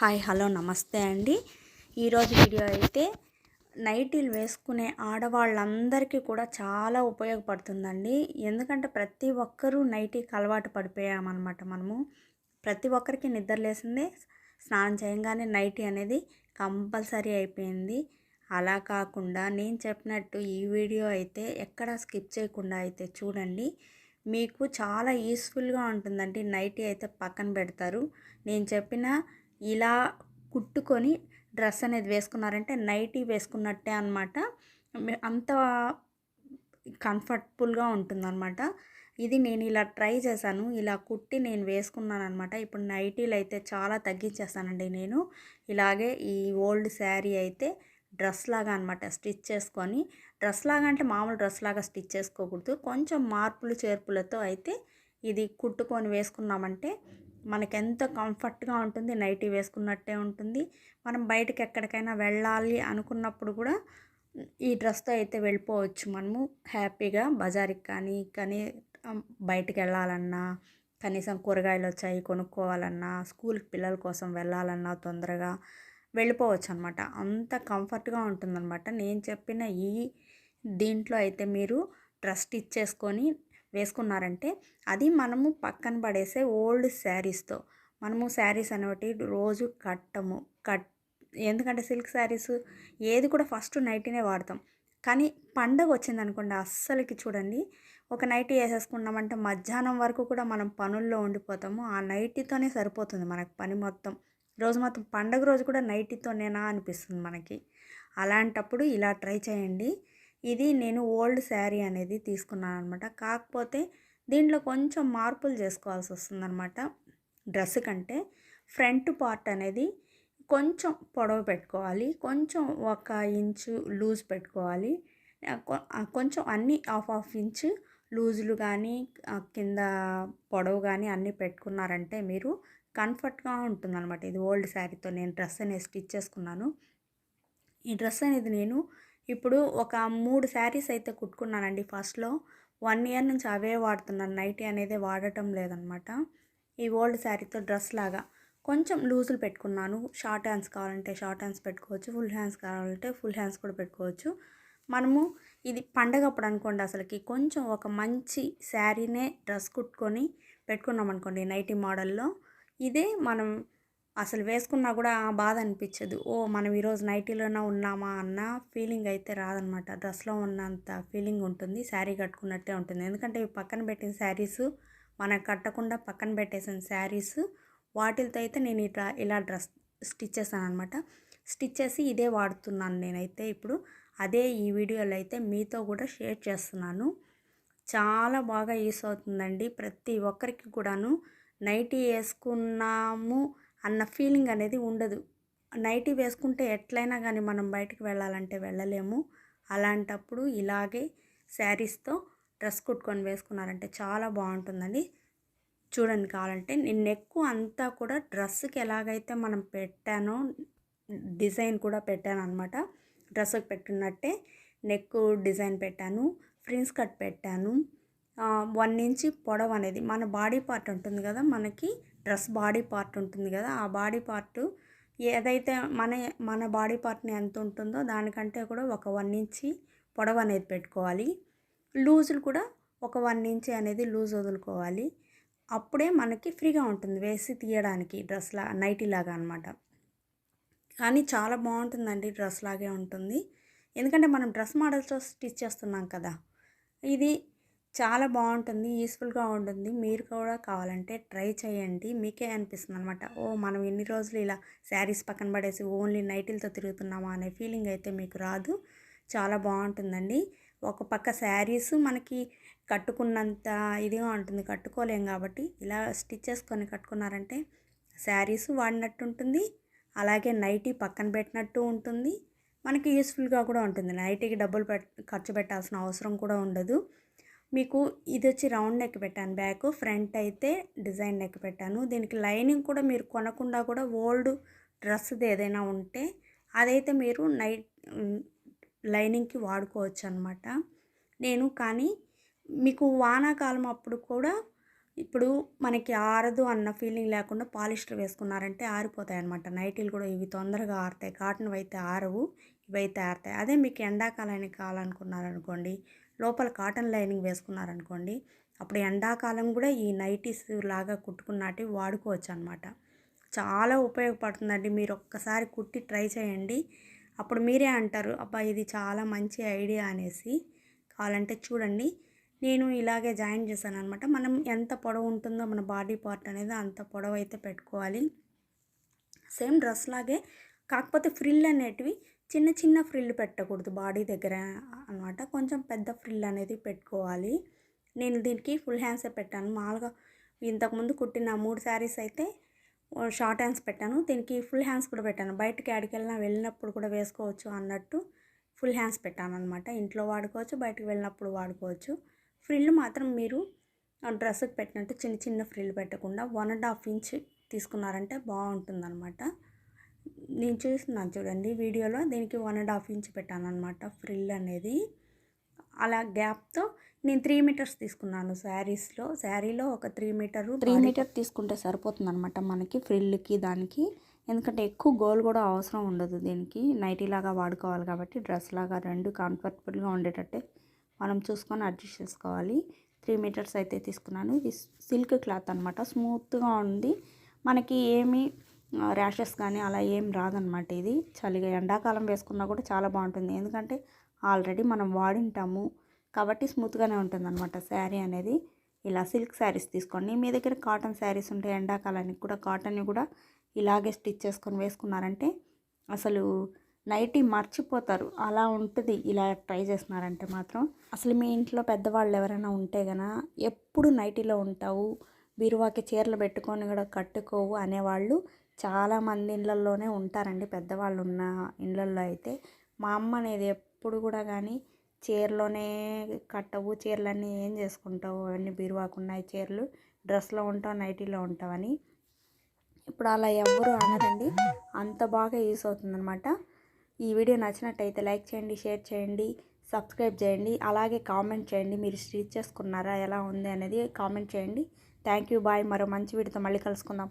Hi hello నమస్తే అండి. ఈరోజు వీడియో అయితే నైటీలు వేసుకునే ఆడవాళ్ళందరికీ కూడా చాలా ఉపయోగపడుతుందండి. ఎందుకంటే ప్రతి ఒక్కరూ నైటీకి అలవాటు పడిపోయామన్నమాట. ప్రతి ఒక్కరికి నిద్ర లేసిందే స్నానం చేయంగానే నైటీ అనేది కంపల్సరీ అయిపోయింది. అలా కాకుండా నేను చెప్పినట్టు ఈ వీడియో అయితే ఎక్కడ స్కిప్ చేయకుండా అయితే చూడండి. మీకు చాలా యూస్ఫుల్గా ఉంటుందండి. నైటీ అయితే పక్కన పెడతారు. నేను చెప్పిన ఇలా కుట్టుకొని డ్రెస్ అనేది వేసుకున్నారంటే నైటీ వేసుకున్నట్టే అనమాట. అంత కంఫర్టబుల్గా ఉంటుందన్నమాట. ఇది నేను ఇలా ట్రై చేశాను. ఇలా కుట్టి నేను వేసుకున్నాను అనమాట. ఇప్పుడు నైటీలు అయితే చాలా తగ్గించేస్తానండి నేను. ఇలాగే ఈ ఓల్డ్ శారీ అయితే డ్రెస్ లాగా అనమాట స్టిచ్ చేసుకొని, డ్రెస్ లాగా అంటే మామూలు డ్రెస్ లాగా స్టిచ్ చేసుకోకూడదు, కొంచెం మార్పులు చేర్పులతో అయితే ఇది కుట్టుకొని వేసుకున్నామంటే మనకెంత కంఫర్ట్గా ఉంటుంది. నైటీ వేసుకున్నట్టే ఉంటుంది. మనం బయటకి ఎక్కడికైనా వెళ్ళాలి అనుకున్నప్పుడు కూడా ఈ డ్రెస్తో అయితే వెళ్ళిపోవచ్చు. మనము హ్యాపీగా బజార్కి కానీ బయటికి వెళ్ళాలన్నా, కనీసం కూరగాయలు వచ్చాయి కొనుక్కోవాలన్నా, స్కూల్కి పిల్లల కోసం వెళ్ళాలన్నా తొందరగా వెళ్ళిపోవచ్చు అనమాట. అంత కంఫర్ట్గా ఉంటుందన్నమాట. నేను చెప్పిన దీంట్లో అయితే మీరు డ్రెస్ స్టిచ్ చేసుకొని వేసుకున్నారంటే అది మనము పక్కన పడేసే ఓల్డ్ శారీస్తో, మనము శారీస్ అనేవి రోజు కట్టము. ఎందుకంటే సిల్క్ శారీస్ ఏది కూడా ఫస్ట్ నైటీనే వాడతాం. కానీ పండగ వచ్చిందనుకోండి అస్సలకి చూడండి, ఒక నైటీ వేసేసుకున్నామంటే మధ్యాహ్నం వరకు కూడా మనం పనుల్లో ఉండిపోతాము. ఆ నైటీతోనే సరిపోతుంది మనకు పని మొత్తం. రోజు మొత్తం పండగ రోజు కూడా నైటీతోనేనా అనిపిస్తుంది మనకి. అలాంటప్పుడు ఇలా ట్రై చేయండి. ఇది నేను ఓల్డ్ శారీ అనేది తీసుకున్నాను అనమాట. కాకపోతే దీంట్లో కొంచెం మార్పులు చేసుకోవాల్సి వస్తుందన్నమాట. డ్రెస్ కంటే ఫ్రంట్ పార్ట్ అనేది కొంచెం పొడవు పెట్టుకోవాలి, కొంచెం 1 ఇంచు లూజ్ పెట్టుకోవాలి, కొంచెం అన్నీ హాఫ్ ఇంచు లూజులు కానీ కింద పొడవు కానీ అన్నీ పెట్టుకున్నారంటే మీరు కంఫర్ట్గా ఉంటుందన్నమాట. ఇది ఓల్డ్ శారీతో నేను డ్రెస్ అనేది స్టిచ్ చేసుకున్నాను. ఈ డ్రెస్ అనేది నేను ఇప్పుడు ఒక 3 శారీస్ అయితే కుట్టుకున్నానండి. ఫస్ట్లో 1 ఇయర్ నుంచి అవే వాడుతున్నాను. నైటీ అనేది వాడటం లేదనమాట. ఈ ఓల్డ్ శారీతో డ్రెస్ లాగా కొంచెం లూజులు పెట్టుకున్నాను. షార్ట్ హ్యాండ్స్ కావాలంటే షార్ట్ హ్యాండ్స్ పెట్టుకోవచ్చు, ఫుల్ హ్యాండ్స్ కావాలంటే ఫుల్ హ్యాండ్స్ కూడా పెట్టుకోవచ్చు. మనము ఇది పండగప్పుడు అనుకోండి, అసలుకి కొంచెం ఒక మంచి శారీనే డ్రెస్ కుట్టుకొని పెట్టుకున్నాం అనుకోండి నైటీ మోడల్లో, ఇదే మనం అసలు వేసుకున్నా కూడా బాధ అనిపించదు. మనం ఈరోజు నైటీలోనే ఉన్నామా అన్న ఫీలింగ్ అయితే రాదనమాట. డ్రెస్లో ఉన్నంత ఫీలింగ్ ఉంటుంది, శారీ కట్టుకున్నట్టే ఉంటుంది. ఎందుకంటే ఇవి పక్కన పెట్టిన శారీస్, మనం కట్టకుండా పక్కన పెట్టేసిన శారీస్, వాటితో అయితే నేను ఇలా డ్రెస్ స్టిచ్ చేశాను అనమాట. స్టిచ్ చేసి ఇదే వాడుతున్నాను నేనైతే ఇప్పుడు. అదే ఈ వీడియోలో అయితే మీతో కూడా షేర్ చేస్తున్నాను. చాలా బాగా యూస్ అవుతుందండి. ప్రతి ఒక్కరికి కూడాను నైటీ వేసుకున్నాము అన్న ఫీలింగ్ అనేది ఉండదు. నైటీ వేసుకుంటే ఎట్లయినా కానీ మనం బయటికి వెళ్ళాలంటే వెళ్ళలేము. అలాంటప్పుడు ఇలాగే శారీస్తో డ్రెస్ కుట్టుకొని వేసుకున్నారంటే చాలా బాగుంటుందండి. చూడండి, కావాలంటే నేను నెక్ అంతా కూడా డ్రెస్కి ఎలాగైతే మనం పెట్టానో డిజైన్ కూడా పెట్టాను అనమాట. డ్రెస్కి పెట్టినట్టే నెక్ డిజైన్ పెట్టాను, ఫ్రిన్స్ కట్ పెట్టాను. 1 ఇంచ్ పొడవు అనేది మన బాడీ పార్ట్ ఉంటుంది కదా, మనకి డ్రెస్ బాడీ పార్ట్ ఉంటుంది కదా, ఆ బాడీ పార్ట్ ఏదైతే మన బాడీ పార్ట్ని ఎంత ఉంటుందో దానికంటే కూడా ఒక 1 ఇంచ్ పొడవు అనేది పెట్టుకోవాలి. లూజులు కూడా ఒక 1 ఇంచ్ అనేది లూజ్ వదులుకోవాలి. అప్పుడే మనకి ఫ్రీగా ఉంటుంది వేసి తీయడానికి, నైటీ లాగా అనమాట. కానీ చాలా బాగుంటుందండి, డ్రెస్ లాగే ఉంటుంది. ఎందుకంటే మనం డ్రెస్ మోడల్స్తో స్టిచ్ చేస్తున్నాం కదా. ఇది చాలా బాగుంటుంది, యూస్ఫుల్గా ఉంటుంది. మీరు కూడా కావాలంటే ట్రై చేయండి. మీకే అనిపిస్తుంది అనమాట, మనం ఎన్ని రోజులు ఇలా శారీస్ పక్కన పడేసి ఓన్లీ నైటీలతో తిరుగుతున్నామా అనే ఫీలింగ్ అయితే మీకు రాదు. చాలా బాగుంటుందండి. ఒక పక్క శారీస్ మనకి కట్టుకున్నంత ఇదిగా ఉంటుంది, కట్టుకోలేం కాబట్టి ఇలా స్టిచ్ చేసుకొని కట్టుకున్నారంటే శారీస్ వాడినట్టు ఉంటుంది, అలాగే నైటీ పక్కన పెట్టినట్టు ఉంటుంది, మనకి యూస్ఫుల్గా కూడా ఉంటుంది. నైటీకి డబ్బులు ఖర్చు పెట్టాల్సిన అవసరం కూడా ఉండదు. మీకు ఇది వచ్చి రౌండ్ నెక్ పెట్టాను, బ్యాక్ ఫ్రంట్ అయితే డిజైన్ నెక్ పెట్టాను. దీనికి లైనింగ్ కూడా మీరు కొనకుండా కూడా ఓల్డ్ డ్రెస్ది ఏదైనా ఉంటే అదైతే మీరు లైనింగ్కి వాడుకోవచ్చు అనమాట. కానీ మీకు వానాకాలం అప్పుడు కూడా ఇప్పుడు మనకి ఆరదు అన్న ఫీలింగ్ లేకుండా పాలిస్టర్ వేసుకున్నారంటే ఆరిపోతాయన్నమాట. నైటీలు కూడా ఇవి తొందరగా ఆరుతాయి. కాటన్‌వి అయితే ఆరవు. ఇవైతే ఆరుతాయి. అదే మీకు ఎండాకాలానికి కావాలనుకున్నారనుకోండి, లోపల కాటన్ లైనింగ్ వేసుకున్నారనుకోండి, అప్పుడు ఎండాకాలం కూడా ఈ నైటీస్ లాగా కుట్టుకున్నటివి వాడుకోవచ్చనమాట. చాలా ఉపయోగపడుతుందండి. మీరు ఒక్కసారి కుట్టి ట్రై చేయండి. అప్పుడు మీరే అంటారు, అబ్బా! ఇది చాలా మంచి ఐడియా అనేసి. కావాలంటే చూడండి. నేను ఇలాగే జాయిన్ చేశాననమాట. మనం ఎంత పొడవు ఉంటుందో మన బాడీ పార్ట్ అనేది అంత పొడవు అయితే పెట్టుకోవాలి. సేమ్ డ్రెస్ లాగే, కాకపోతే ఫ్రిల్ అనేటివి చిన్న చిన్న ఫ్రిల్ పెట్టకూడదు బాడీ దగ్గర అనమాట. కొంచెం పెద్ద ఫ్రిల్ అనేది పెట్టుకోవాలి. నేను దీనికి ఫుల్ హ్యాండ్సే పెట్టాను. మామూలుగా ఇంతకుముందు కుట్టిన 3 శారీస్ అయితే షార్ట్ హ్యాండ్స్ పెట్టాను. దీనికి ఫుల్ హ్యాండ్స్ కూడా పెట్టాను. బయటకి ఎక్కడికెళ్ళినా వెళ్ళినప్పుడు కూడా వేసుకోవచ్చు అన్నట్టు ఫుల్ హ్యాండ్స్ పెట్టాననమాట. ఇంట్లో వాడుకోవచ్చు, బయటకు వెళ్ళినప్పుడు వాడుకోవచ్చు. ఫ్రిల్ మాత్రం మీరు డ్రెస్సుకి పెట్టినట్టు చిన్న చిన్న ఫ్రిల్ పెట్టకుండా 1.5 ఇంచ్ తీసుకున్నారంటే బాగుంటుందన్నమాట. నేను చూస్తున్నాను చూడండి వీడియోలో, దీనికి 1.5 ఇంచ్ పెట్టానన్నమాట ఫ్రిల్ అనేది. అలా గ్యాప్తో నేను 3 మీటర్స్ తీసుకున్నాను శారీలో ఒక 3 మీటర్ తీసుకుంటే సరిపోతుందన్నమాట మనకి ఫ్రిల్కి దానికి. ఎందుకంటే ఎక్కువ గోల్ కూడా అవసరం ఉండదు దీనికి. నైటీలాగా వాడుకోవాలి కాబట్టి డ్రెస్ లాగా రెండు కంఫర్టబుల్గా ఉండేటట్టే మనం చూసుకొని అడ్జస్ట్ చేసుకోవాలి. 3 మీటర్స్ అయితే తీసుకున్నాను. ఇది సిల్క్ క్లాత్ అనమాట, స్మూత్గా ఉంది. మనకి ఏమీ ర్యాషెస్ కానీ అలా ఏం రాదనమాట. ఇది చలిగా ఎండాకాలం వేసుకున్నా కూడా చాలా బాగుంటుంది. ఎందుకంటే ఆల్రెడీ మనం వాడింటాము కాబట్టి స్మూత్గానే ఉంటుందన్నమాట శారీ అనేది. ఇలా సిల్క్ శారీస్ తీసుకోండి. మీ దగ్గర కాటన్ శారీస్ ఉంటే ఎండాకాలానికి కూడా కాటన్ని కూడా ఇలాగే స్టిచ్ చేసుకొని వేసుకున్నారంటే అసలు నైటీ మర్చిపోతారు. అలా ఉంటుంది ఇలా ట్రై చేస్తున్నారంటే మాత్రం. అసలు మీ ఇంట్లో పెద్దవాళ్ళు ఎవరైనా ఉంటే గనా ఎప్పుడు నైటీలో ఉంటావు, బీరువాకి చీరలు పెట్టుకొని కూడా కట్టుకోవు అనేవాళ్ళు చాలామంది ఇళ్ళల్లోనే ఉంటారండి. పెద్దవాళ్ళు ఉన్న ఇళ్ళల్లో అయితే మా అమ్మ అనేది ఎప్పుడు కూడా కానీ చీరలోనే కట్టవు, చీరలన్నీ ఏం చేసుకుంటావు, అవన్నీ బీరువాకు ఉన్నాయి చీరలు, డ్రెస్లో ఉంటావు, నైటీలో ఉంటావని. ఇప్పుడు అలా ఎవ్వరూ అనరండి. అంత బాగా యూస్ అవుతుందన్నమాట. ఈ వీడియో నచ్చినట్టయితే లైక్ చేయండి, షేర్ చేయండి, సబ్స్క్రైబ్ చేయండి. అలాగే కామెంట్ చేయండి, మీరు స్టిచ్ చేసుకున్నారా, ఎలా ఉంది అనేది కామెంట్ చేయండి. Thank you, bye. మరో మంచి వీడియోతో మళ్ళీ కలుసుకుందాం.